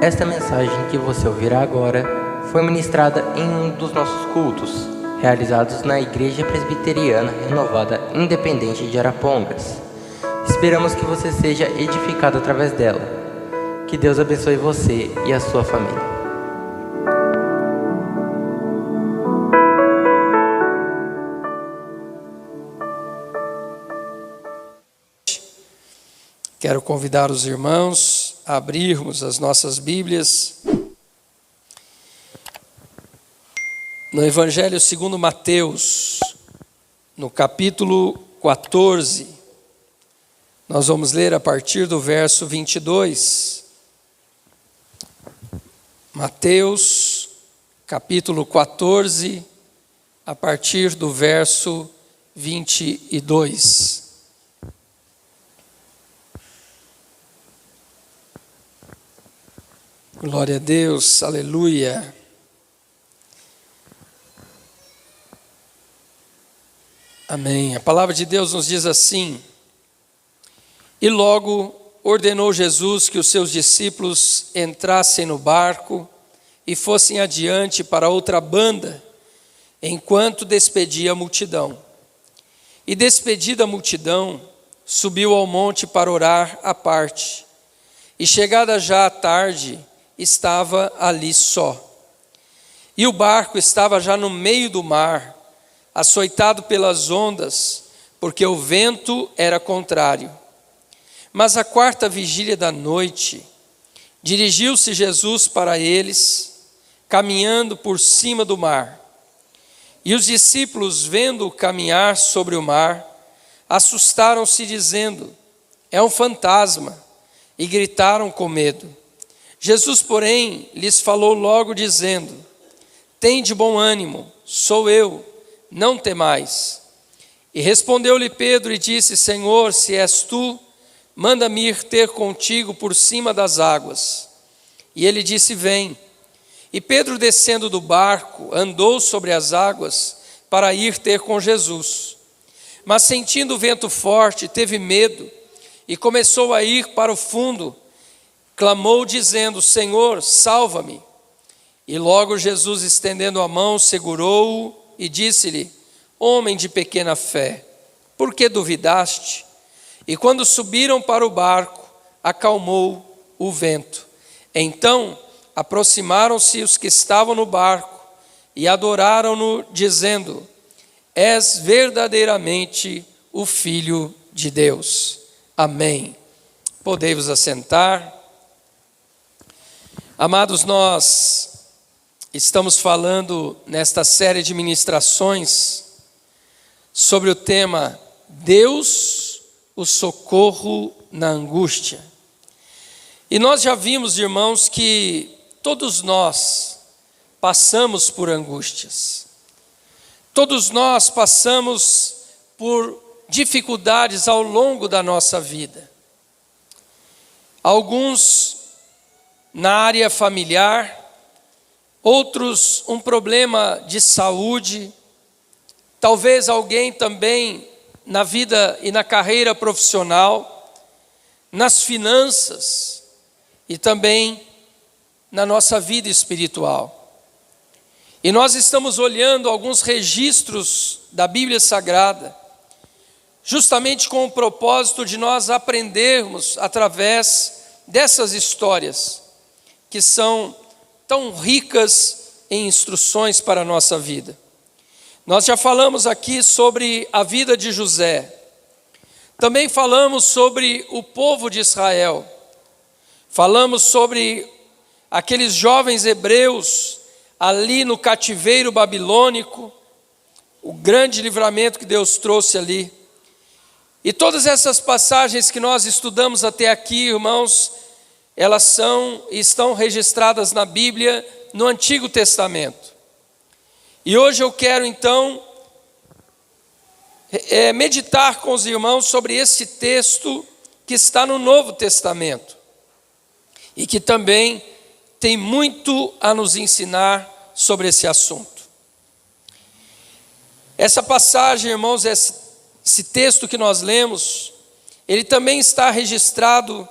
Esta mensagem que você ouvirá agora foi ministrada em um dos nossos cultos, realizados na Igreja Presbiteriana Renovada Independente de Arapongas. Esperamos que você seja edificado através dela. Que Deus abençoe você e a sua família. Quero convidar os irmãos a abrirmos as nossas Bíblias no Evangelho segundo Mateus, no capítulo 14. Nós vamos ler a partir do verso 22. Mateus, capítulo 14, a partir do verso 22. Glória a Deus, aleluia. Amém. A palavra de Deus nos diz assim: E logo ordenou Jesus que os seus discípulos entrassem no barco e fossem adiante para outra banda, enquanto despedia a multidão. E despedida a multidão, subiu ao monte para orar à parte. E chegada já a tarde, estava ali só. E o barco estava já no meio do mar, açoitado pelas ondas, porque o vento era contrário. Mas à quarta vigília da noite, dirigiu-se Jesus para eles, caminhando por cima do mar. E os discípulos, vendo-o caminhar sobre o mar, assustaram-se, dizendo: É um fantasma, e gritaram com medo. Jesus, porém, lhes falou logo, dizendo: Tende bom ânimo, sou eu, não temais. E respondeu-lhe Pedro e disse: Senhor, se és tu, manda-me ir ter contigo por cima das águas. E ele disse: Vem. E Pedro, descendo do barco, andou sobre as águas para ir ter com Jesus. Mas sentindo o vento forte, teve medo e começou a ir para o fundo. Clamou dizendo: Senhor, salva-me. E logo Jesus, estendendo a mão, segurou-o e disse-lhe: Homem de pequena fé, por que duvidaste? E quando subiram para o barco, acalmou o vento. Então aproximaram-se os que estavam no barco e adoraram-no, dizendo: És verdadeiramente o Filho de Deus. Amém. Podei-vos assentar. Amados, nós estamos falando nesta série de ministrações sobre o tema Deus, o socorro na angústia. E nós já vimos, irmãos, que todos nós passamos por angústias. Todos nós passamos por dificuldades ao longo da nossa vida. Alguns na área familiar, outros um problema de saúde, talvez alguém também na vida e na carreira profissional, nas finanças e também na nossa vida espiritual. E nós estamos olhando alguns registros da Bíblia Sagrada, justamente com o propósito de nós aprendermos através dessas histórias, que são tão ricas em instruções para a nossa vida. Nós já falamos aqui sobre a vida de José. Também falamos sobre o povo de Israel. Falamos sobre aqueles jovens hebreus ali no cativeiro babilônico, o grande livramento que Deus trouxe ali. E todas essas passagens que nós estudamos até aqui, irmãos, elas são e estão registradas na Bíblia no Antigo Testamento. E hoje eu quero então meditar com os irmãos sobre esse texto que está no Novo Testamento e que também tem muito a nos ensinar sobre esse assunto. Essa passagem, irmãos, esse texto que nós lemos, ele também está registrado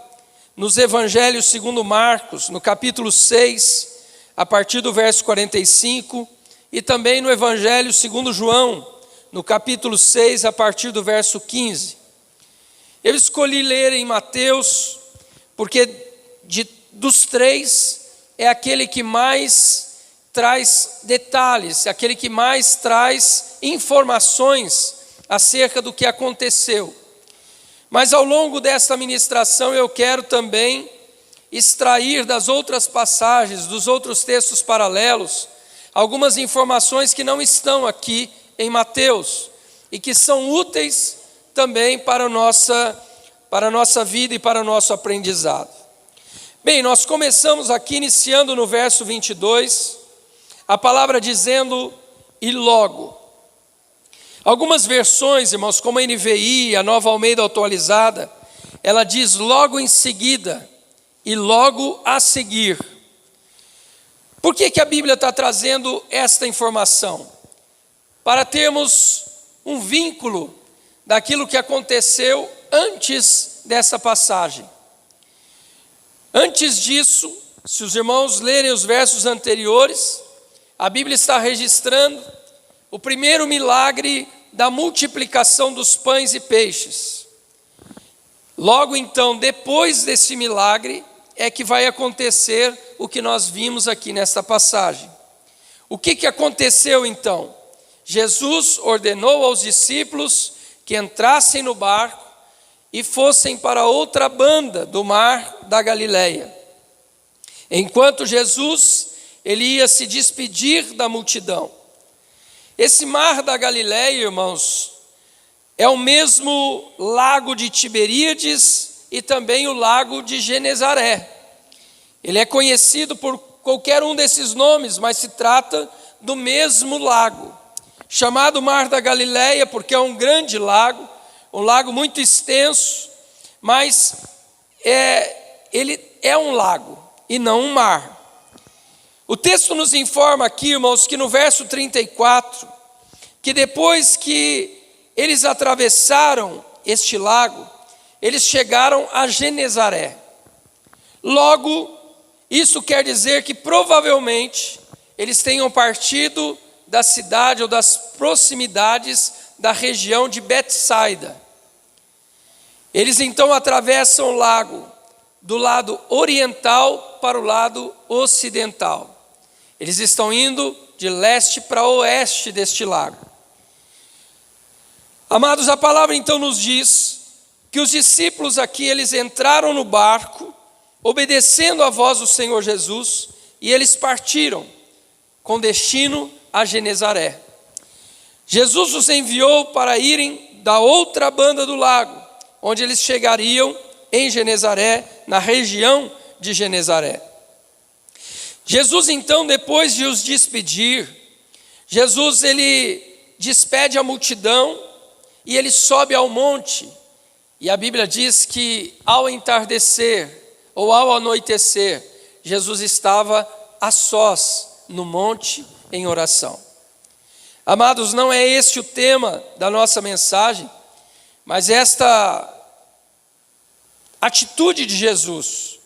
nos Evangelhos segundo Marcos, no capítulo 6, a partir do verso 45, e também no Evangelho segundo João, no capítulo 6, a partir do verso 15. Eu escolhi ler em Mateus, porque dos três é aquele que mais traz detalhes, aquele que mais traz informações acerca do que aconteceu. Mas ao longo desta ministração eu quero também extrair das outras passagens, dos outros textos paralelos, algumas informações que não estão aqui em Mateus e que são úteis também para a nossa vida e para o nosso aprendizado. Bem, nós começamos aqui iniciando no verso 22, a palavra dizendo, e logo. Algumas versões, irmãos, como a NVI, a Nova Almeida Atualizada, ela diz logo em seguida e logo a seguir. Por que a Bíblia está trazendo esta informação? Para termos um vínculo daquilo que aconteceu antes dessa passagem. Antes disso, se os irmãos lerem os versos anteriores, a Bíblia está registrando o primeiro milagre da multiplicação dos pães e peixes. Logo então, depois desse milagre, é que vai acontecer o que nós vimos aqui nesta passagem. O que aconteceu então? Jesus ordenou aos discípulos que entrassem no barco e fossem para outra banda do mar da Galileia. Enquanto Jesus, ele ia se despedir da multidão. Esse mar da Galileia, irmãos, é o mesmo lago de Tiberíades e também o lago de Genezaré. Ele é conhecido por qualquer um desses nomes, mas se trata do mesmo lago, chamado Mar da Galileia porque é um grande lago, um lago muito extenso, mas ele é um lago e não um mar. O texto nos informa aqui, irmãos, que no verso 34, que depois que eles atravessaram este lago, eles chegaram a Genezaré. Logo, isso quer dizer que provavelmente eles tenham partido da cidade ou das proximidades da região de Betsaida. Eles então atravessam o lago do lado oriental para o lado ocidental. Eles estão indo de leste para oeste deste lago. Amados, a palavra então nos diz que os discípulos aqui, eles entraram no barco, obedecendo a voz do Senhor Jesus, e eles partiram com destino a Genezaré. Jesus os enviou para irem da outra banda do lago, onde eles chegariam em Genezaré, na região de Genezaré. Jesus então, depois de os despedir, Jesus ele despede a multidão e ele sobe ao monte. E a Bíblia diz que ao entardecer ou ao anoitecer, Jesus estava a sós no monte em oração. Amados, não é este o tema da nossa mensagem, mas esta atitude de Jesus,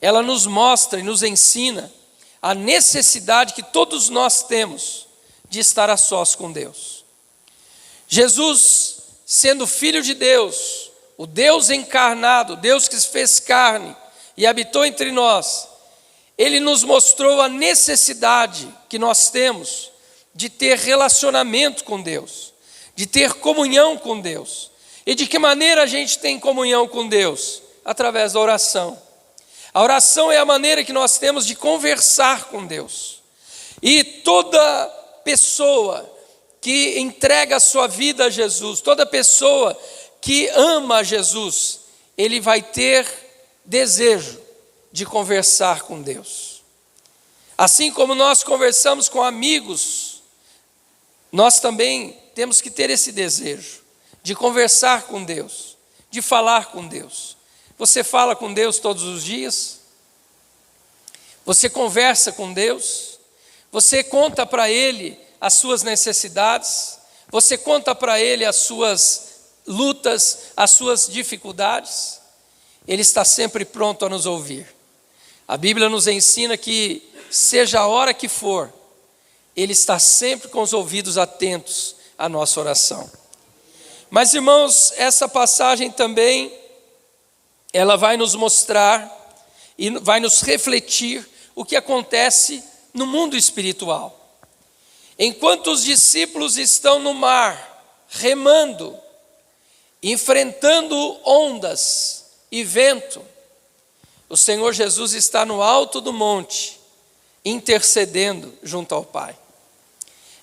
ela nos mostra e nos ensina a necessidade que todos nós temos de estar a sós com Deus. Jesus, sendo Filho de Deus, o Deus encarnado, Deus que se fez carne e habitou entre nós, Ele nos mostrou a necessidade que nós temos de ter relacionamento com Deus, de ter comunhão com Deus. E de que maneira a gente tem comunhão com Deus? Através da oração. A oração é a maneira que nós temos de conversar com Deus. E toda pessoa que entrega a sua vida a Jesus, toda pessoa que ama a Jesus, ele vai ter desejo de conversar com Deus. Assim como nós conversamos com amigos, nós também temos que ter esse desejo de conversar com Deus, de falar com Deus. Você fala com Deus todos os dias? Você conversa com Deus? Você conta para Ele as suas necessidades? Você conta para Ele as suas lutas, as suas dificuldades? Ele está sempre pronto a nos ouvir. A Bíblia nos ensina que, seja a hora que for, Ele está sempre com os ouvidos atentos à nossa oração. Mas, irmãos, essa passagem também, ela vai nos mostrar e vai nos refletir o que acontece no mundo espiritual. Enquanto os discípulos estão no mar, remando, enfrentando ondas e vento, o Senhor Jesus está no alto do monte, intercedendo junto ao Pai.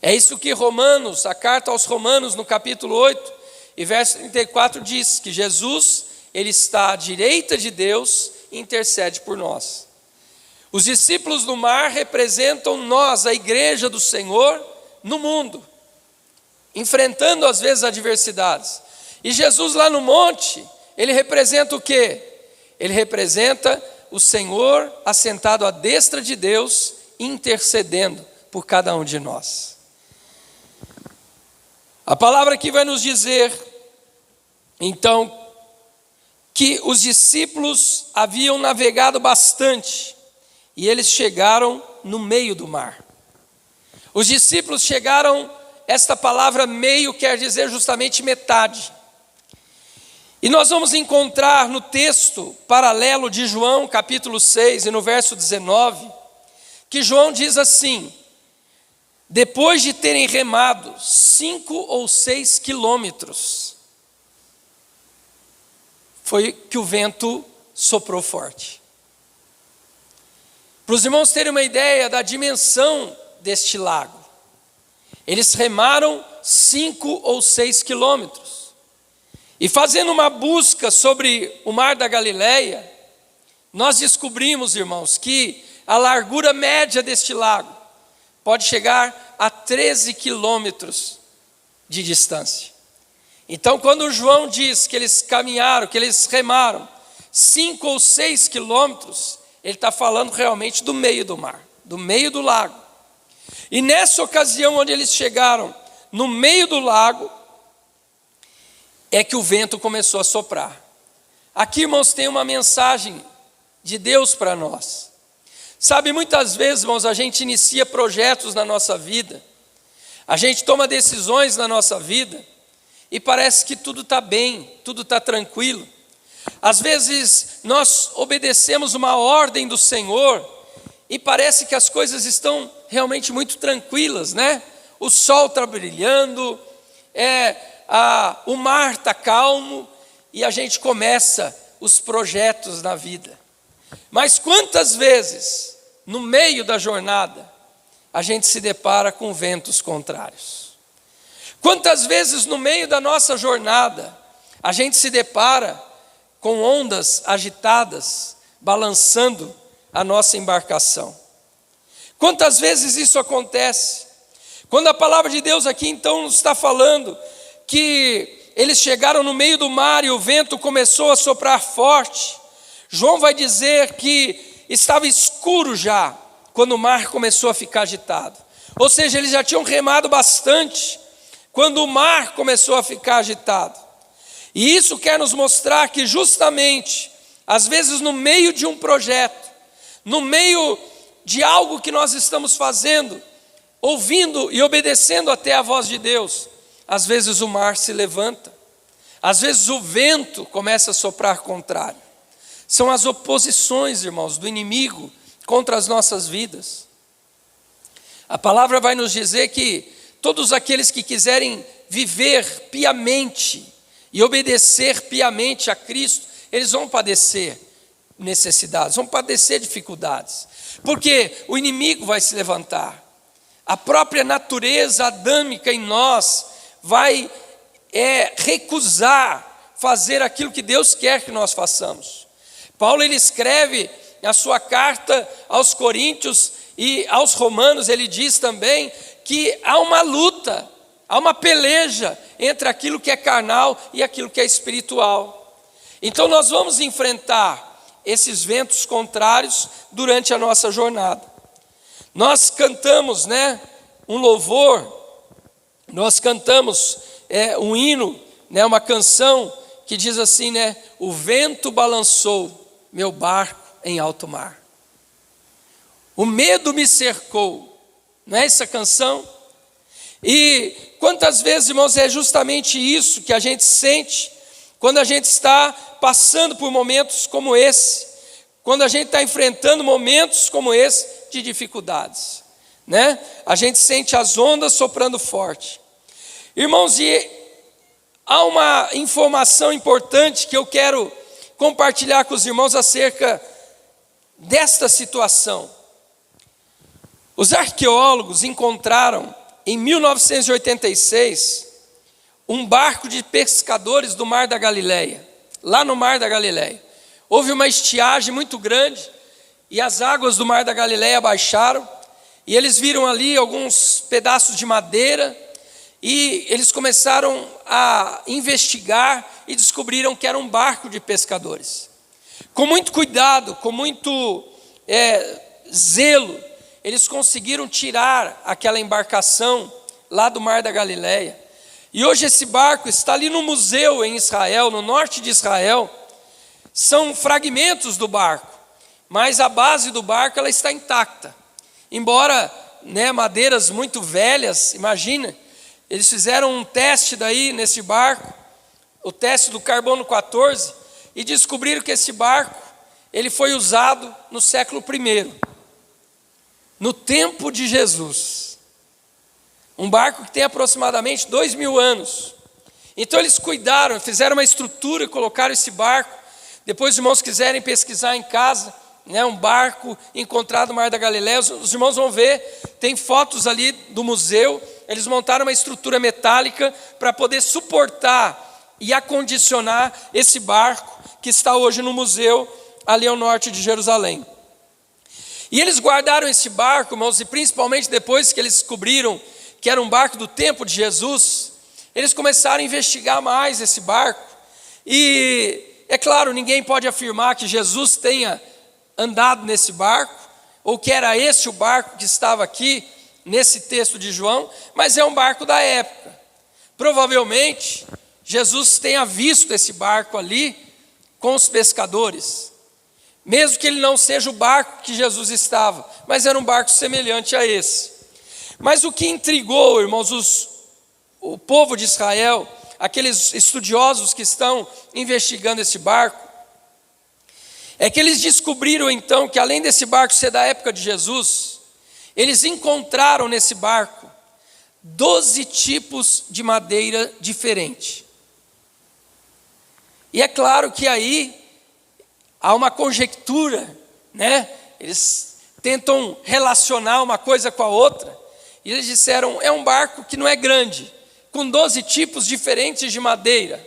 É isso que Romanos, a carta aos Romanos, no capítulo 8, e verso 34, diz que Jesus, Ele está à direita de Deus e intercede por nós. Os discípulos no mar representam nós, a igreja do Senhor, no mundo, enfrentando às vezes adversidades. E Jesus lá no monte, Ele representa o quê? Ele representa o Senhor assentado à destra de Deus, intercedendo por cada um de nós. A palavra aqui vai nos dizer, então, que os discípulos haviam navegado bastante e eles chegaram no meio do mar. Os discípulos chegaram, esta palavra meio quer dizer justamente metade. E nós vamos encontrar no texto paralelo de João, capítulo 6, e no verso 19, que João diz assim: depois de terem remado 5 ou 6 quilômetros, foi que o vento soprou forte. Para os irmãos terem uma ideia da dimensão deste lago, eles remaram 5 ou 6 quilômetros. E fazendo uma busca sobre o mar da Galileia, nós descobrimos, irmãos, que a largura média deste lago pode chegar a 13 quilômetros de distância. Então, quando João diz que eles caminharam, que eles remaram 5 ou 6 quilômetros, ele está falando realmente do meio do mar, do meio do lago. E nessa ocasião, onde eles chegaram no meio do lago, é que o vento começou a soprar. Aqui, irmãos, tem uma mensagem de Deus para nós. Sabe, muitas vezes, irmãos, a gente inicia projetos na nossa vida, a gente toma decisões na nossa vida, e parece que tudo está bem, tudo está tranquilo. Às vezes nós obedecemos uma ordem do Senhor e parece que as coisas estão realmente muito tranquilas, né? O sol está brilhando, o mar está calmo e a gente começa os projetos na vida. Mas quantas vezes, no meio da jornada, a gente se depara com ventos contrários? Quantas vezes no meio da nossa jornada a gente se depara com ondas agitadas, balançando a nossa embarcação? Quantas vezes isso acontece? Quando a palavra de Deus aqui então nos está falando que eles chegaram no meio do mar e o vento começou a soprar forte, João vai dizer que estava escuro já, quando o mar começou a ficar agitado. Ou seja, eles já tinham remado bastante, quando o mar começou a ficar agitado. E isso quer nos mostrar que justamente, às vezes no meio de um projeto, no meio de algo que nós estamos fazendo, ouvindo e obedecendo até a voz de Deus, às vezes o mar se levanta, às vezes o vento começa a soprar contrário. São as oposições, irmãos, do inimigo contra as nossas vidas. A palavra vai nos dizer que todos aqueles que quiserem viver piamente e obedecer piamente a Cristo, eles vão padecer necessidades, vão padecer dificuldades, porque o inimigo vai se levantar, a própria natureza adâmica em nós vai recusar fazer aquilo que Deus quer que nós façamos. Paulo, ele escreve na sua carta aos Coríntios e aos Romanos, ele diz também que há uma luta, há uma peleja entre aquilo que é carnal e aquilo que é espiritual. Então nós vamos enfrentar esses ventos contrários durante a nossa jornada. Nós cantamos, um louvor, nós cantamos um hino, uma canção que diz assim, né? O vento balançou meu barco em alto mar. O medo me cercou. Não é essa canção? E quantas vezes, irmãos, é justamente isso que a gente sente quando a gente está passando por momentos como esse, quando a gente está enfrentando momentos como esse de dificuldades, né? A gente sente as ondas soprando forte. Irmãos, e há uma informação importante que eu quero compartilhar com os irmãos acerca desta situação. Os arqueólogos encontraram em 1986 um barco de pescadores do Mar da Galileia, lá no Mar da Galileia. Houve uma estiagem muito grande e as águas do Mar da Galileia baixaram e eles viram ali alguns pedaços de madeira e eles começaram a investigar e descobriram que era um barco de pescadores. Com muito cuidado, com muito zelo, eles conseguiram tirar aquela embarcação lá do Mar da Galileia. E hoje esse barco está ali no museu em Israel, no norte de Israel. São fragmentos do barco, mas a base do barco ela está intacta. Embora, né, madeiras muito velhas, imagina, eles fizeram um teste daí nesse barco, o teste do carbono 14, e descobriram que esse barco ele foi usado no século I, no tempo de Jesus. Um barco que tem aproximadamente 2000 anos. Então eles cuidaram, fizeram uma estrutura e colocaram esse barco. Depois os irmãos quiserem pesquisar em casa, né, um barco encontrado no Mar da Galileia, os irmãos vão ver, tem fotos ali do museu. Eles montaram uma estrutura metálica para poder suportar e acondicionar esse barco que está hoje no museu ali ao norte de Jerusalém. E eles guardaram esse barco, irmãos, e principalmente depois que eles descobriram que era um barco do tempo de Jesus, eles começaram a investigar mais esse barco. E, é claro, ninguém pode afirmar que Jesus tenha andado nesse barco, ou que era esse o barco que estava aqui, nesse texto de João, mas é um barco da época. Provavelmente, Jesus tenha visto esse barco ali com os pescadores, mesmo que ele não seja o barco que Jesus estava, mas era um barco semelhante a esse. Mas o que intrigou, irmãos, o povo de Israel, aqueles estudiosos que estão investigando esse barco, é que eles descobriram então que além desse barco ser da época de Jesus, eles encontraram nesse barco 12 tipos de madeira diferente. E é claro que aí há uma conjectura, né? Eles tentam relacionar uma coisa com a outra. E eles disseram, é um barco que não é grande, com 12 tipos diferentes de madeira.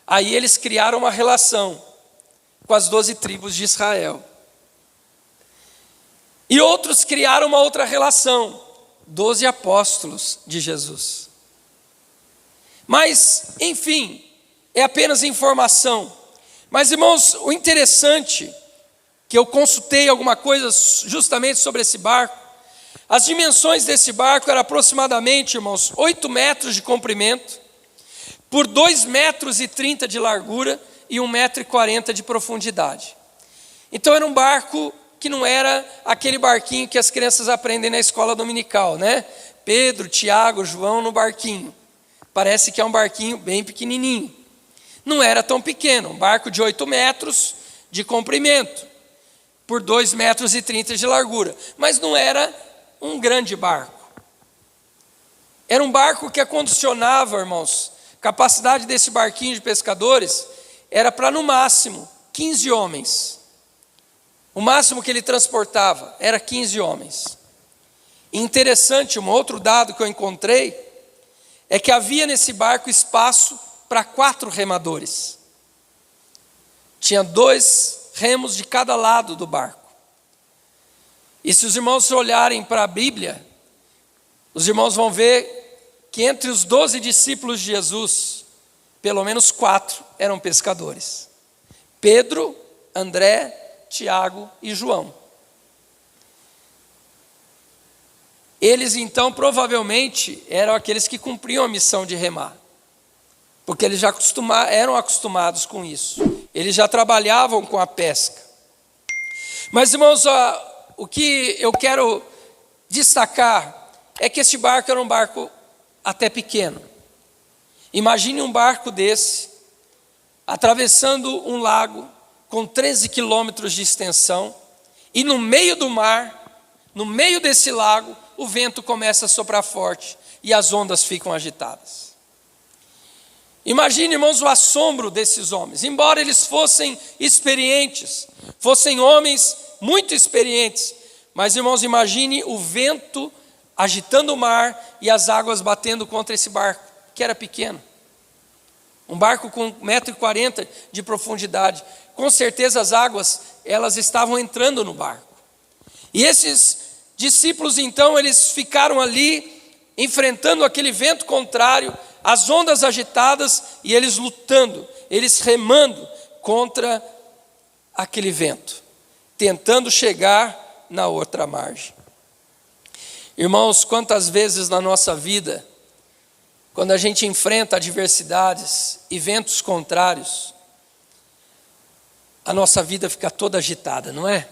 Aí eles criaram uma relação com as 12 tribos de Israel. E outros criaram uma outra relação, 12 apóstolos de Jesus. Mas, enfim, é apenas informação. Mas, irmãos, o interessante, que eu consultei alguma coisa justamente sobre esse barco, as dimensões desse barco eram aproximadamente, irmãos, 8 metros de comprimento, por 2,30 metros de largura e 1,40 metro de profundidade. Então era um barco que não era aquele barquinho que as crianças aprendem na escola dominical, né? Pedro, Tiago, João no barquinho. Parece que é um barquinho bem pequenininho. Não era tão pequeno, um barco de 8 metros de comprimento, por 2,30 metros de largura. Mas não era um grande barco. Era um barco que acondicionava, irmãos, capacidade desse barquinho de pescadores era para no máximo 15 homens. O máximo que ele transportava era 15 homens. E interessante, um outro dado que eu encontrei é que havia nesse barco espaço para 4 remadores. Tinha 2 remos de cada lado do barco. E se os irmãos olharem para a Bíblia, os irmãos vão ver que entre os 12 discípulos de Jesus, pelo menos 4 eram pescadores. Pedro, André, Tiago e João. Eles então provavelmente eram aqueles que cumpriam a missão de remar. porque eles já eram acostumados com isso. Eles já trabalhavam com a pesca. Mas, irmãos, o que eu quero destacar é que esse barco era um barco até pequeno. Imagine um barco desse, atravessando um lago com 13 quilômetros de extensão, e no meio do mar, no meio desse lago, o vento começa a soprar forte e as ondas ficam agitadas. Imagine, irmãos, o assombro desses homens. Embora eles fossem experientes, fossem homens muito experientes, mas, irmãos, imagine o vento agitando o mar e as águas batendo contra esse barco, que era pequeno. Um barco com 1,40 m de profundidade. Com certeza as águas, elas estavam entrando no barco. E esses discípulos, então, eles ficaram ali, enfrentando aquele vento contrário, as ondas agitadas, e eles lutando, eles remando contra aquele vento, tentando chegar na outra margem. Irmãos, quantas vezes na nossa vida, quando a gente enfrenta adversidades e ventos contrários, a nossa vida fica toda agitada, não é?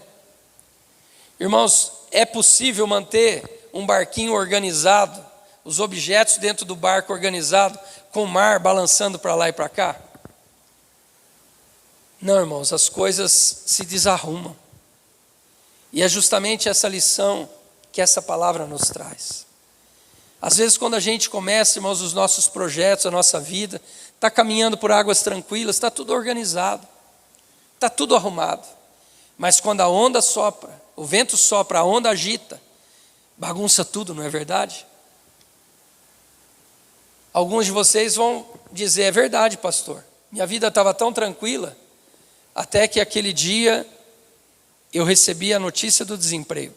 Irmãos, é possível manter um barquinho organizado, os objetos dentro do barco organizado, com o mar balançando para lá e para cá? Não, irmãos, as coisas se desarrumam. E é justamente essa lição que essa palavra nos traz. Às vezes, quando a gente começa, irmãos, os nossos projetos, a nossa vida, está caminhando por águas tranquilas, está tudo organizado, está tudo arrumado. Mas quando a onda sopra, o vento sopra, a onda agita, bagunça tudo, não é verdade? Alguns de vocês vão dizer: é verdade, pastor, minha vida estava tão tranquila, até que aquele dia eu recebi a notícia do desemprego.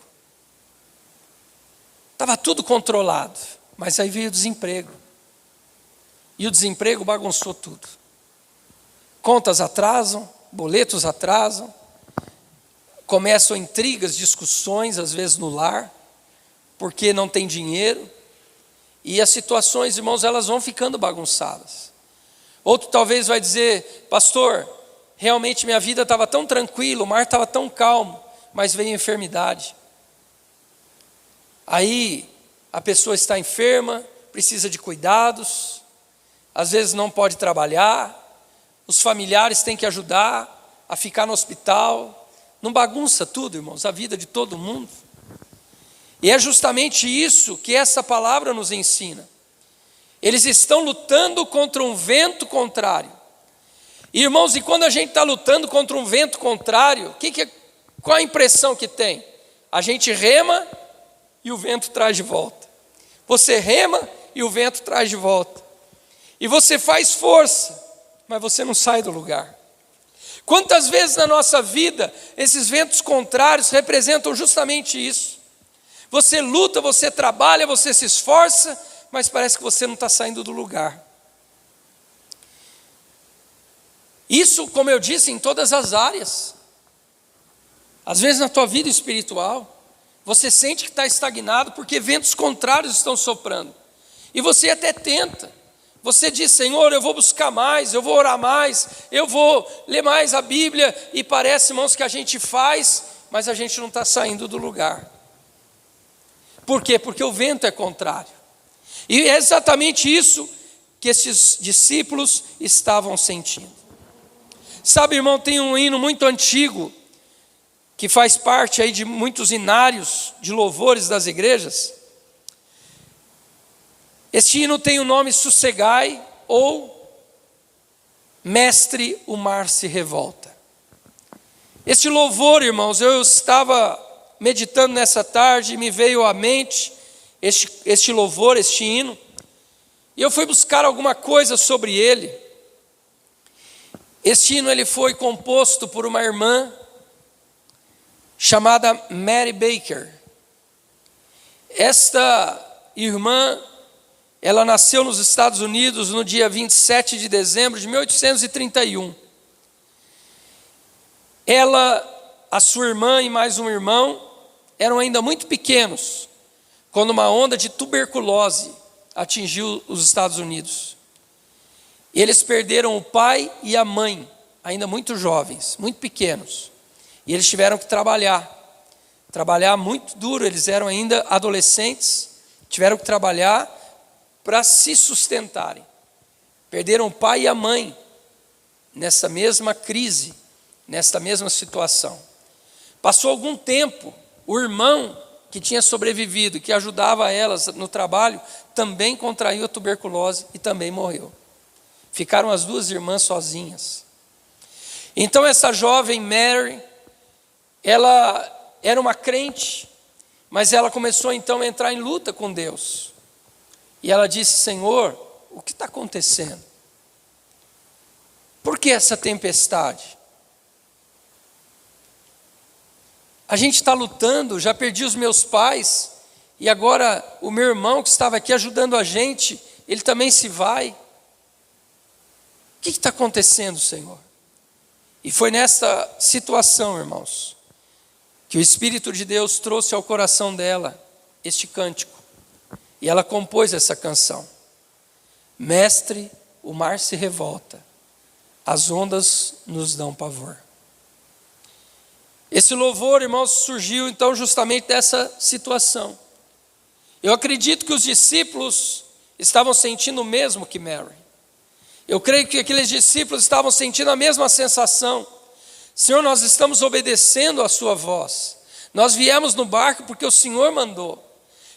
Estava tudo controlado, mas aí veio o desemprego. E o desemprego bagunçou tudo. Contas atrasam, boletos atrasam, começam intrigas, discussões, às vezes no lar, porque não tem dinheiro. E as situações, irmãos, elas vão ficando bagunçadas. Outro talvez vai dizer: pastor, realmente minha vida estava tão tranquila, o mar estava tão calmo, mas veio a enfermidade. Aí a pessoa está enferma, precisa de cuidados, às vezes não pode trabalhar, os familiares têm que ajudar a ficar no hospital. Não bagunça tudo, irmãos, a vida de todo mundo? E é justamente isso que essa palavra nos ensina. Eles estão lutando contra um vento contrário. E, irmãos, e quando a gente está lutando contra um vento contrário, qual a impressão que tem? A gente rema e o vento traz de volta. Você rema e o vento traz de volta. E você faz força, mas você não sai do lugar. Quantas vezes na nossa vida esses ventos contrários representam justamente isso? Você luta, você trabalha, você se esforça, mas parece que você não está saindo do lugar. Isso, como eu disse, em todas as áreas. Às vezes na tua vida espiritual, você sente que está estagnado porque ventos contrários estão soprando. E você até tenta. Você diz: Senhor, eu vou buscar mais, eu vou orar mais, eu vou ler mais a Bíblia. E parece, irmãos, que a gente faz, mas a gente não está saindo do lugar. Por quê? Porque o vento é contrário. E é exatamente isso que esses discípulos estavam sentindo. Sabe, irmão, tem um hino muito antigo, que faz parte aí de muitos hinários de louvores das igrejas. Este hino tem o nome Sossegai, ou Mestre, o mar se revolta. Este louvor, irmãos, eu estava meditando nessa tarde, e me veio à mente este louvor, este hino, e eu fui buscar alguma coisa sobre ele. Este hino ele foi composto por uma irmã chamada Mary Baker. Esta irmã, ela nasceu nos Estados Unidos no dia 27 de dezembro de 1831. Ela, a sua irmã e mais um irmão eram ainda muito pequenos quando uma onda de tuberculose atingiu os Estados Unidos. Eles perderam o pai e a mãe, ainda muito jovens, muito pequenos. E eles tiveram que trabalhar muito duro, eles eram ainda adolescentes, tiveram que trabalhar para se sustentarem. Perderam o pai e a mãe nessa mesma crise, nessa mesma situação. Passou algum tempo, o irmão que tinha sobrevivido, que ajudava elas no trabalho, também contraiu a tuberculose e também morreu. Ficaram as duas irmãs sozinhas. Então essa jovem Mary, ela era uma crente, mas ela começou então a entrar em luta com Deus. E ela disse: Senhor, o que está acontecendo? Por que essa tempestade? A gente está lutando, já perdi os meus pais, e agora o meu irmão que estava aqui ajudando a gente, ele também se vai. O que está acontecendo, Senhor? E foi nessa situação, irmãos, que o Espírito de Deus trouxe ao coração dela este cântico. E ela compôs essa canção. Mestre, o mar se revolta, as ondas nos dão pavor. Esse louvor, irmãos, surgiu então justamente dessa situação. Eu acredito que os discípulos estavam sentindo o mesmo que Mary. Eu creio que aqueles discípulos estavam sentindo a mesma sensação. Senhor, nós estamos obedecendo a sua voz. Nós viemos no barco porque o Senhor mandou.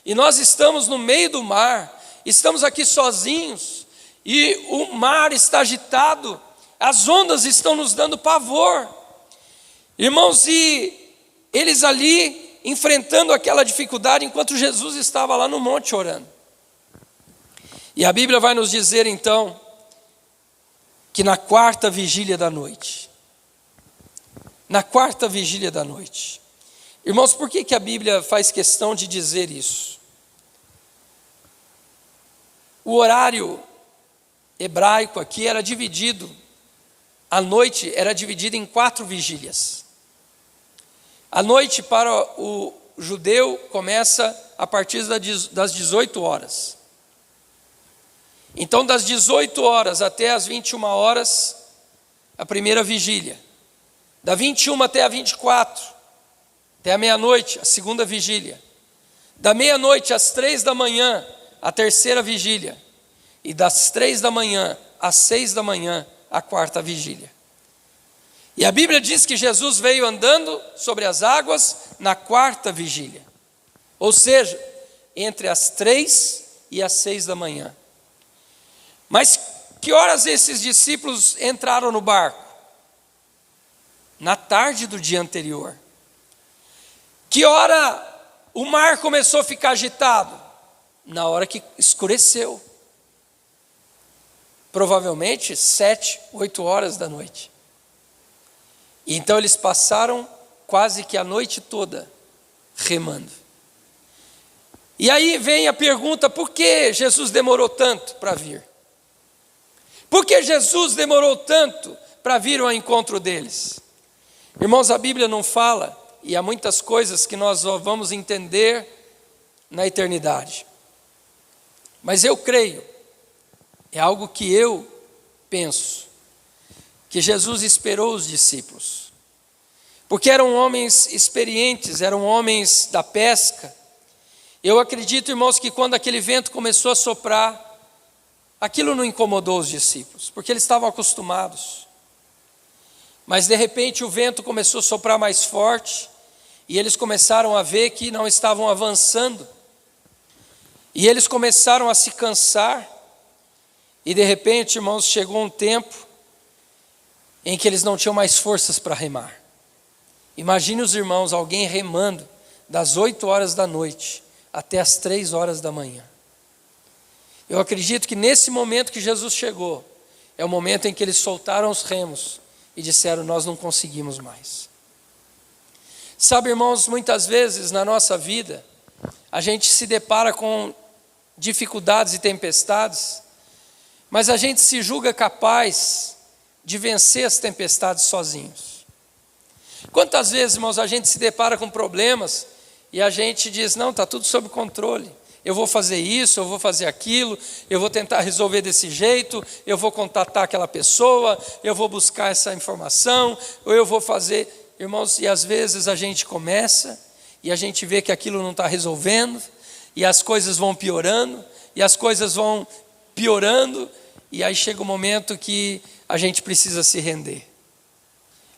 E nós estamos no meio do mar, estamos aqui sozinhos, e o mar está agitado, as ondas estão nos dando pavor. Irmãos, e eles ali enfrentando aquela dificuldade, enquanto Jesus estava lá no monte orando. E a Bíblia vai nos dizer então, que na quarta vigília da noite, irmãos, por que a Bíblia faz questão de dizer isso? O horário hebraico aqui era dividido, a noite era dividida em 4 vigílias. A noite para o judeu começa a partir das 18 horas. Então, das 18 horas até as 21 horas, a primeira vigília. Da 21 até a 24, até a meia-noite, a segunda vigília. Da meia-noite às 3 da manhã, a terceira vigília. E das 3 da manhã às 6 da manhã, a quarta vigília. E a Bíblia diz que Jesus veio andando sobre as águas na quarta vigília. Ou seja, entre as 3 e as 6 da manhã. Mas que horas esses discípulos entraram no barco? Na tarde do dia anterior. Que hora o mar começou a ficar agitado? Na hora que escureceu. Provavelmente 7, 8 horas da noite. E então eles passaram quase que a noite toda remando. E aí vem a pergunta: por que Jesus demorou tanto para vir? Por que Jesus demorou tanto para vir ao encontro deles? Irmãos, a Bíblia não fala, e há muitas coisas que nós só vamos entender na eternidade. Mas eu creio, é algo que eu penso, que Jesus esperou os discípulos. Porque eram homens experientes, eram homens da pesca. Eu acredito, irmãos, que quando aquele vento começou a soprar, aquilo não incomodou os discípulos, porque eles estavam acostumados. Mas de repente o vento começou a soprar mais forte, e eles começaram a ver que não estavam avançando. E eles começaram a se cansar, e de repente, irmãos, chegou um tempo em que eles não tinham mais forças para remar. Imagine os irmãos, alguém remando das 8 horas da noite até as 3 horas da manhã. Eu acredito que nesse momento que Jesus chegou, é o momento em que eles soltaram os remos e disseram: nós não conseguimos mais. Sabe, irmãos, muitas vezes na nossa vida, a gente se depara com dificuldades e tempestades, mas a gente se julga capaz de vencer as tempestades sozinhos. Quantas vezes, irmãos, a gente se depara com problemas e a gente diz: não, está tudo sob controle, eu vou fazer isso, eu vou fazer aquilo, eu vou tentar resolver desse jeito, eu vou contatar aquela pessoa, eu vou buscar essa informação, ou eu vou fazer, irmãos, e às vezes a gente começa e a gente vê que aquilo não está resolvendo, e as coisas vão piorando, e as coisas vão piorando, e aí chega o momento que a gente precisa se render.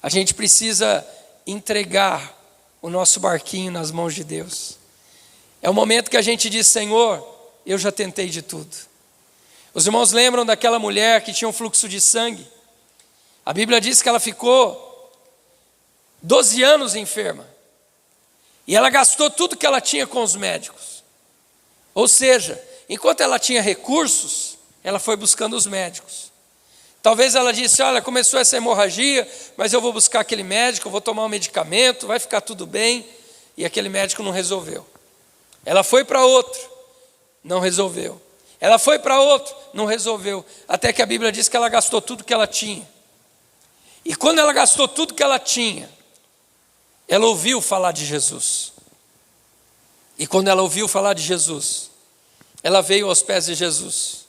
A gente precisa entregar o nosso barquinho nas mãos de Deus. É o momento que a gente diz: Senhor, eu já tentei de tudo. Os irmãos lembram daquela mulher que tinha um fluxo de sangue? A Bíblia diz que ela ficou 12 anos enferma. E ela gastou tudo que ela tinha com os médicos. Ou seja, enquanto ela tinha recursos, ela foi buscando os médicos. Talvez ela disse: olha, começou essa hemorragia, mas eu vou buscar aquele médico, eu vou tomar um medicamento, vai ficar tudo bem. E aquele médico não resolveu. Ela foi para outro, não resolveu. Ela foi para outro, não resolveu. Até que a Bíblia diz que ela gastou tudo que ela tinha. E quando ela gastou tudo que ela tinha, ela ouviu falar de Jesus. E quando ela ouviu falar de Jesus, ela veio aos pés de Jesus,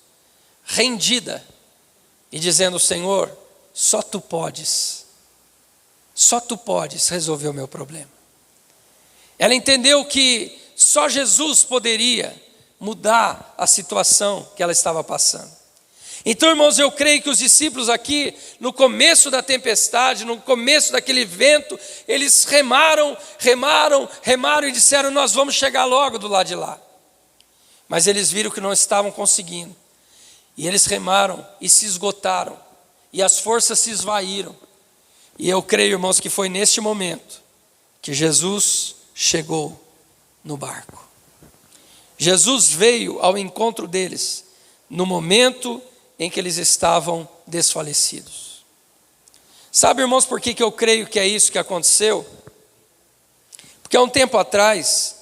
rendida, e dizendo: Senhor, só tu podes resolver o meu problema. Ela entendeu que só Jesus poderia mudar a situação que ela estava passando. Então, irmãos, eu creio que os discípulos aqui, no começo da tempestade, no começo daquele vento, eles remaram e disseram: nós vamos chegar logo do lado de lá. Mas eles viram que não estavam conseguindo. E eles remaram e se esgotaram. E as forças se esvaíram. E eu creio, irmãos, que foi neste momento que Jesus chegou no barco. Jesus veio ao encontro deles no momento em que eles estavam desfalecidos. Sabe, irmãos, por que eu creio que é isso que aconteceu? Porque há um tempo atrás,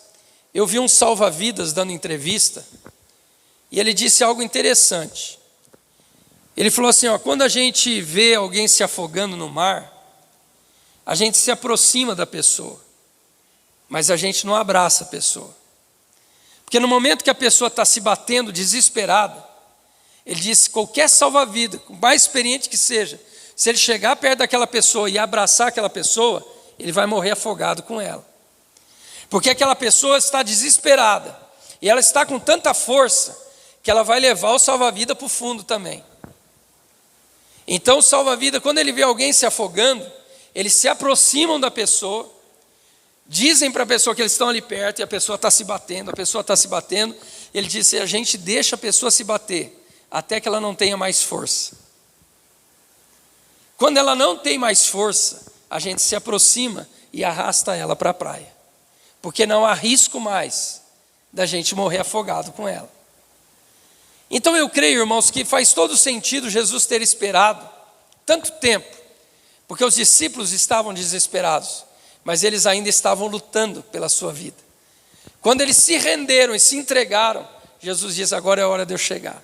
eu vi um salva-vidas dando entrevista, e ele disse algo interessante. Ele falou assim: quando a gente vê alguém se afogando no mar, a gente se aproxima da pessoa, mas a gente não abraça a pessoa. Porque no momento que a pessoa está se batendo desesperada, ele disse: qualquer salva-vida, o mais experiente que seja, se ele chegar perto daquela pessoa e abraçar aquela pessoa, ele vai morrer afogado com ela. Porque aquela pessoa está desesperada, e ela está com tanta força, que ela vai levar o salva-vida para o fundo também. Então o salva-vida, quando ele vê alguém se afogando, eles se aproximam da pessoa, dizem para a pessoa que eles estão ali perto, e a pessoa está se batendo, ele disse: a gente deixa a pessoa se bater, até que ela não tenha mais força. Quando ela não tem mais força, a gente se aproxima e arrasta ela para a praia, porque não há risco mais da gente morrer afogado com ela. Então eu creio, irmãos, que faz todo sentido Jesus ter esperado tanto tempo, porque os discípulos estavam desesperados, mas eles ainda estavam lutando pela sua vida. Quando eles se renderam e se entregaram, Jesus diz: agora é a hora de eu chegar,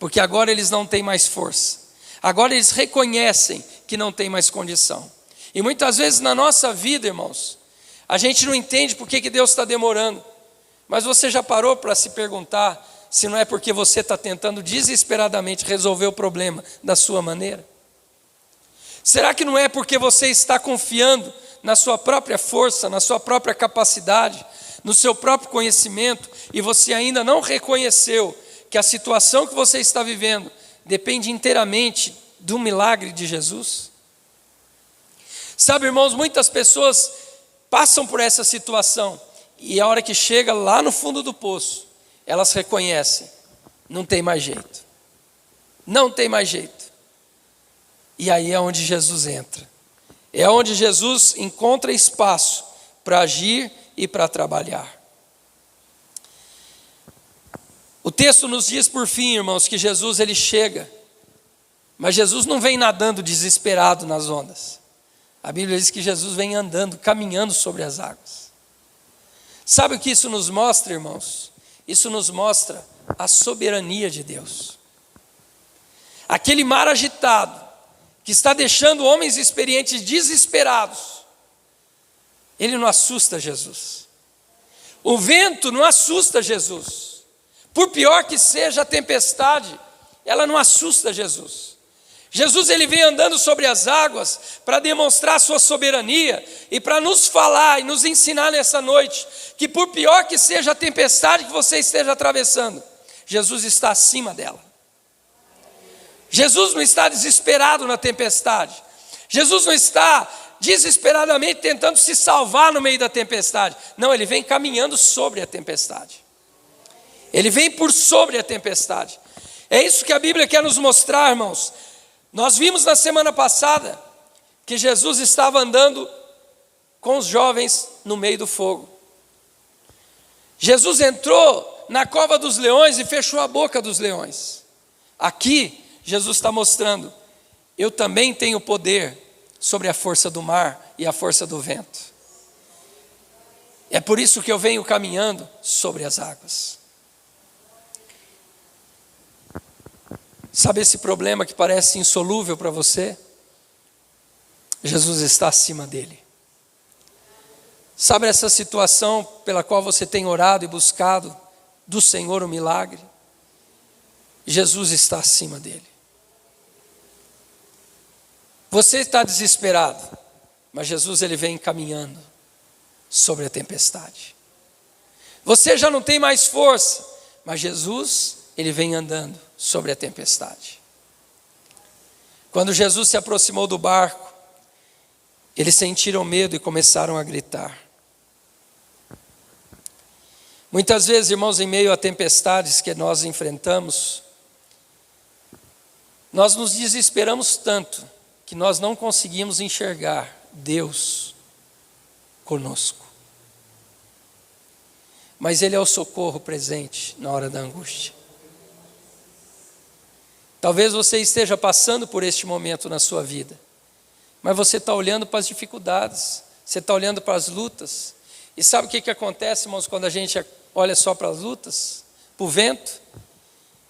porque agora eles não têm mais força, agora eles reconhecem que não tem mais condição. E muitas vezes na nossa vida, irmãos, a gente não entende por que Deus está demorando, mas você já parou para se perguntar se não é porque você está tentando desesperadamente resolver o problema da sua maneira? Será que não é porque você está confiando na sua própria força, na sua própria capacidade, no seu próprio conhecimento, e você ainda não reconheceu que a situação que você está vivendo depende inteiramente do milagre de Jesus? Sabe, irmãos, muitas pessoas passam por essa situação, e a hora que chega lá no fundo do poço, elas reconhecem: não tem mais jeito, não tem mais jeito. E aí é onde Jesus entra, é onde Jesus encontra espaço para agir e para trabalhar. O texto nos diz, por fim, irmãos, que Jesus ele chega, mas Jesus não vem nadando desesperado nas ondas. A Bíblia diz que Jesus vem andando, caminhando sobre as águas. Sabe o que isso nos mostra, irmãos? Isso nos mostra a soberania de Deus. Aquele mar agitado, que está deixando homens experientes desesperados, ele não assusta Jesus. O vento não assusta Jesus. Por pior que seja a tempestade, ela não assusta Jesus. Jesus ele vem andando sobre as águas para demonstrar a sua soberania e para nos falar e nos ensinar nessa noite que por pior que seja a tempestade que você esteja atravessando, Jesus está acima dela. Jesus não está desesperado na tempestade. Jesus não está desesperadamente tentando se salvar no meio da tempestade. Não, ele vem caminhando sobre a tempestade. Ele vem por sobre a tempestade. É isso que a Bíblia quer nos mostrar, irmãos. Nós vimos na semana passada que Jesus estava andando com os jovens no meio do fogo. Jesus entrou na cova dos leões e fechou a boca dos leões. Aqui, Jesus está mostrando, eu também tenho poder sobre a força do mar e a força do vento. É por isso que eu venho caminhando sobre as águas. Sabe esse problema que parece insolúvel para você? Jesus está acima dele. Sabe essa situação pela qual você tem orado e buscado do Senhor o milagre? Jesus está acima dele. Você está desesperado, mas Jesus ele vem caminhando sobre a tempestade. Você já não tem mais força, mas Jesus ele vem andando sobre a tempestade. Quando Jesus se aproximou do barco, eles sentiram medo e começaram a gritar. Muitas vezes, irmãos, em meio a tempestades que nós enfrentamos, nós nos desesperamos tanto que nós não conseguimos enxergar Deus conosco. Mas Ele é o socorro presente na hora da angústia. Talvez você esteja passando por este momento na sua vida, mas você está olhando para as dificuldades, você está olhando para as lutas. E sabe o que acontece, irmãos, quando a gente olha só para as lutas, para o vento?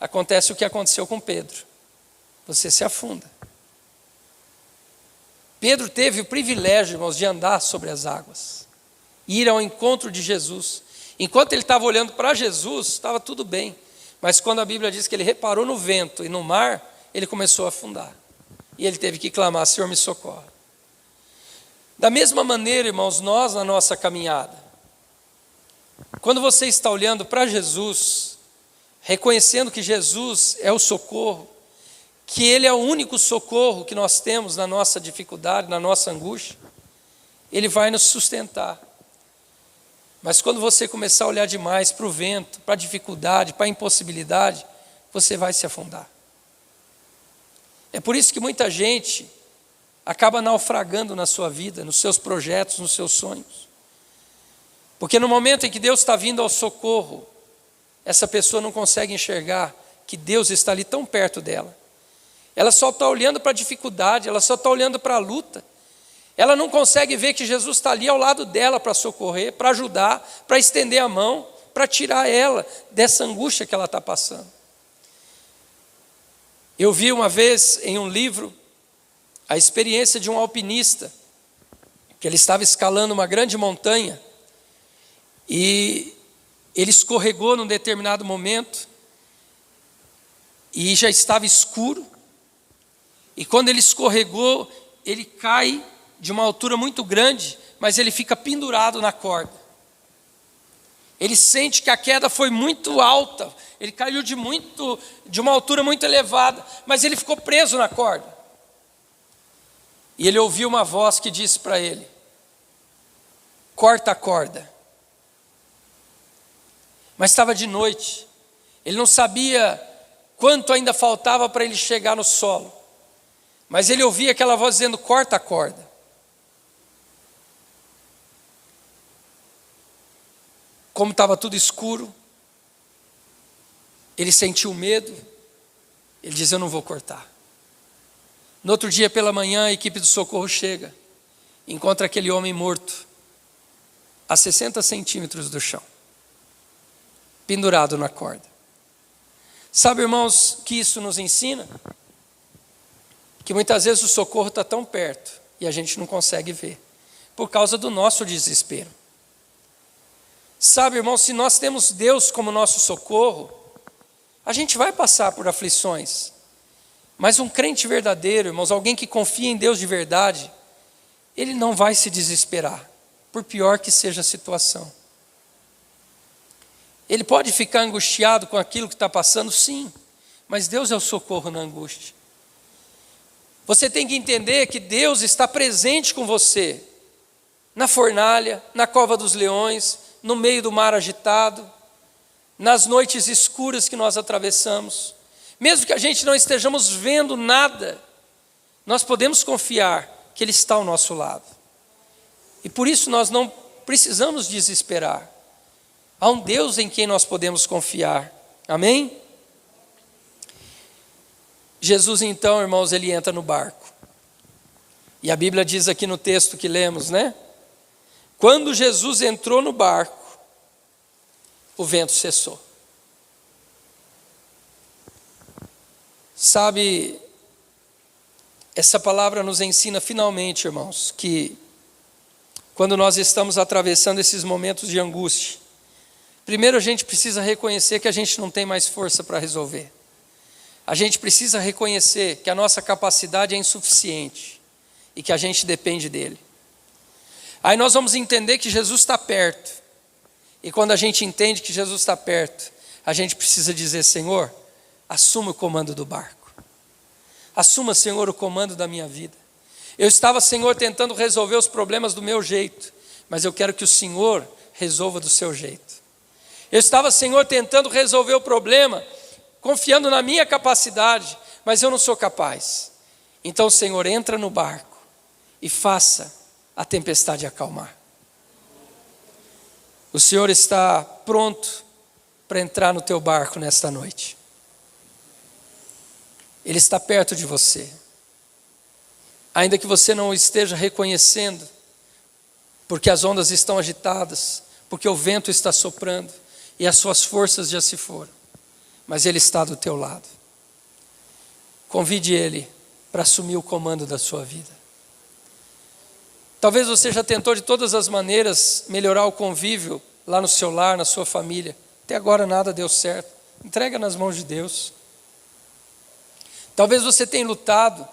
Acontece o que aconteceu com Pedro. Você se afunda. Pedro teve o privilégio, irmãos, de andar sobre as águas, ir ao encontro de Jesus. Enquanto ele estava olhando para Jesus, estava tudo bem. Mas quando a Bíblia diz que ele reparou no vento e no mar, ele começou a afundar. E ele teve que clamar: Senhor, me socorre. Da mesma maneira, irmãos, nós na nossa caminhada, quando você está olhando para Jesus, reconhecendo que Jesus é o socorro, que Ele é o único socorro que nós temos na nossa dificuldade, na nossa angústia, Ele vai nos sustentar. Mas quando você começar a olhar demais para o vento, para a dificuldade, para a impossibilidade, você vai se afundar. É por isso que muita gente acaba naufragando na sua vida, nos seus projetos, nos seus sonhos. Porque no momento em que Deus está vindo ao socorro, essa pessoa não consegue enxergar que Deus está ali tão perto dela. Ela só está olhando para a dificuldade, ela só está olhando para a luta. Ela não consegue ver que Jesus está ali ao lado dela para socorrer, para ajudar, para estender a mão, para tirar ela dessa angústia que ela está passando. Eu vi uma vez em um livro a experiência de um alpinista, que ele estava escalando uma grande montanha e ele escorregou num determinado momento e já estava escuro. E quando ele escorregou, ele cai de uma altura muito grande, mas ele fica pendurado na corda. Ele sente que a queda foi muito alta, ele caiu de uma altura muito elevada, mas ele ficou preso na corda. E ele ouviu uma voz que disse para ele: corta a corda. Mas estava de noite, ele não sabia quanto ainda faltava para ele chegar no solo. Mas ele ouvia aquela voz dizendo: corta a corda. Como estava tudo escuro, ele sentiu medo, ele diz: eu não vou cortar. No outro dia pela manhã, a equipe do socorro chega, encontra aquele homem morto, a 60 centímetros do chão, pendurado na corda. Sabe, irmãos, que isso nos ensina? Que muitas vezes o socorro está tão perto e a gente não consegue ver, por causa do nosso desespero. Sabe, irmão, se nós temos Deus como nosso socorro, a gente vai passar por aflições. Mas um crente verdadeiro, irmãos, alguém que confia em Deus de verdade, ele não vai se desesperar, por pior que seja a situação. Ele pode ficar angustiado com aquilo que está passando, sim, mas Deus é o socorro na angústia. Você tem que entender que Deus está presente com você, na fornalha, na cova dos leões, no meio do mar agitado, nas noites escuras que nós atravessamos. Mesmo que a gente não estejamos vendo nada, nós podemos confiar que Ele está ao nosso lado. E por isso nós não precisamos desesperar. Há um Deus em quem nós podemos confiar. Amém? Jesus então, irmãos, Ele entra no barco. E a Bíblia diz aqui no texto que lemos, né? Quando Jesus entrou no barco, o vento cessou. Sabe, essa palavra nos ensina finalmente, irmãos, que quando nós estamos atravessando esses momentos de angústia, primeiro a gente precisa reconhecer que a gente não tem mais força para resolver. A gente precisa reconhecer que a nossa capacidade é insuficiente e que a gente depende dele. Aí nós vamos entender que Jesus está perto. E quando a gente entende que Jesus está perto, a gente precisa dizer: Senhor, assuma o comando do barco. Assuma, Senhor, o comando da minha vida. Eu estava, Senhor, tentando resolver os problemas do meu jeito, mas eu quero que o Senhor resolva do seu jeito. Eu estava, Senhor, tentando resolver o problema, confiando na minha capacidade, mas eu não sou capaz. Então, Senhor, entra no barco e faça a tempestade acalmar. O Senhor está pronto para entrar no teu barco nesta noite. Ele está perto de você. Ainda que você não o esteja reconhecendo, porque as ondas estão agitadas, porque o vento está soprando e as suas forças já se foram, mas Ele está do teu lado. Convide Ele para assumir o comando da sua vida. Talvez você já tentou de todas as maneiras melhorar o convívio lá no seu lar, na sua família. Até agora nada deu certo. Entrega nas mãos de Deus. Talvez você tenha lutado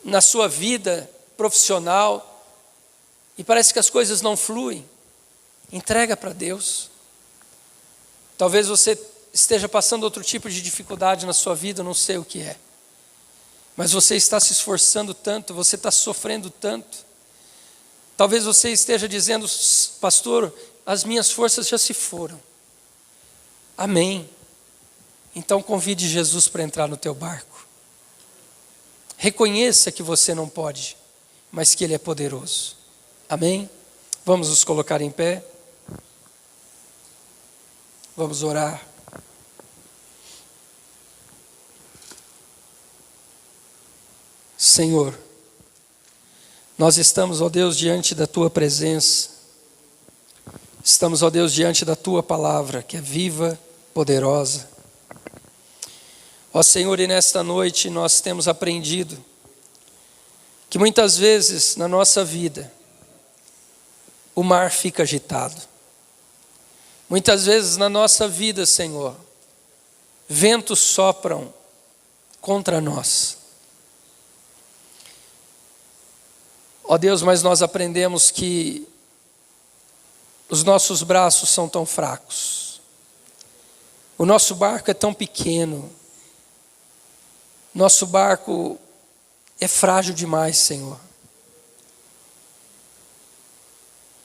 na sua vida profissional e parece que as coisas não fluem. Entrega para Deus. Talvez você esteja passando outro tipo de dificuldade na sua vida, não sei o que é. Mas você está se esforçando tanto, você está sofrendo tanto. Talvez você esteja dizendo: pastor, as minhas forças já se foram. Amém. Então convide Jesus para entrar no teu barco. Reconheça que você não pode, mas que Ele é poderoso. Amém? Vamos nos colocar em pé. Vamos orar. Senhor, nós estamos, ó Deus, diante da Tua presença. Estamos, ó Deus, diante da Tua palavra, que é viva, poderosa. Ó Senhor, e nesta noite nós temos aprendido que muitas vezes na nossa vida o mar fica agitado. Muitas vezes na nossa vida, Senhor, ventos sopram contra nós. Ó Deus, mas nós aprendemos que os nossos braços são tão fracos. O nosso barco é tão pequeno. Nosso barco é frágil demais, Senhor.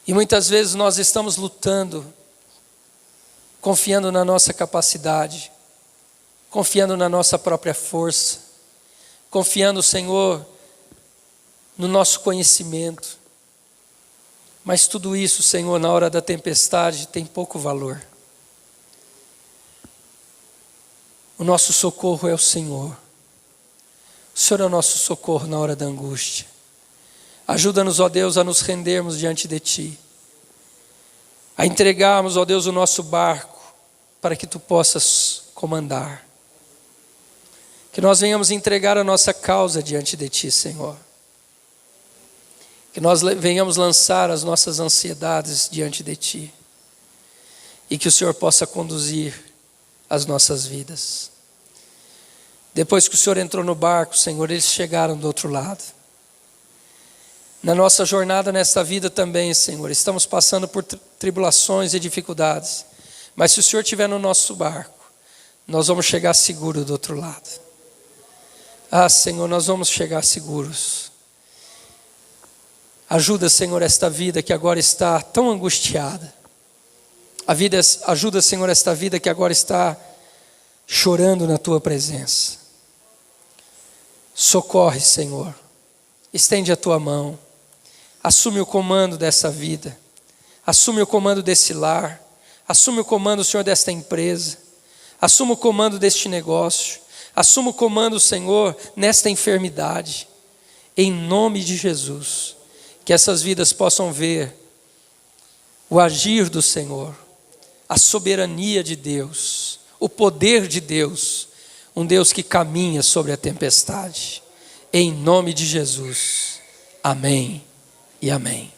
E muitas vezes nós estamos lutando, confiando na nossa capacidade, confiando na nossa própria força, confiando, Senhor, no nosso conhecimento. Mas tudo isso, Senhor, na hora da tempestade tem pouco valor. O nosso socorro é o Senhor. O Senhor é o nosso socorro na hora da angústia. Ajuda-nos, ó Deus, a nos rendermos diante de Ti, a entregarmos, ó Deus, o nosso barco para que Tu possas comandar. Que nós venhamos entregar a nossa causa diante de Ti, Senhor. Que Que nós venhamos lançar as nossas ansiedades diante de Ti. E que o Senhor possa conduzir as nossas vidas. Depois que o Senhor entrou no barco, Senhor, eles chegaram do outro lado. Na nossa jornada nesta vida também, Senhor, estamos passando por tribulações e dificuldades. Mas se o Senhor estiver no nosso barco, nós vamos chegar seguro do outro lado. Ah, Senhor, nós vamos chegar seguros. Ajuda, Senhor, esta vida que agora está tão angustiada. Ajuda, Senhor, esta vida que agora está chorando na Tua presença. Socorre, Senhor. Estende a Tua mão. Assume o comando dessa vida. Assume o comando desse lar. Assume o comando, Senhor, desta empresa. Assume o comando deste negócio. Assume o comando, Senhor, nesta enfermidade. Em nome de Jesus. Que essas vidas possam ver o agir do Senhor, a soberania de Deus, o poder de Deus, um Deus que caminha sobre a tempestade. Em nome de Jesus. Amém e amém.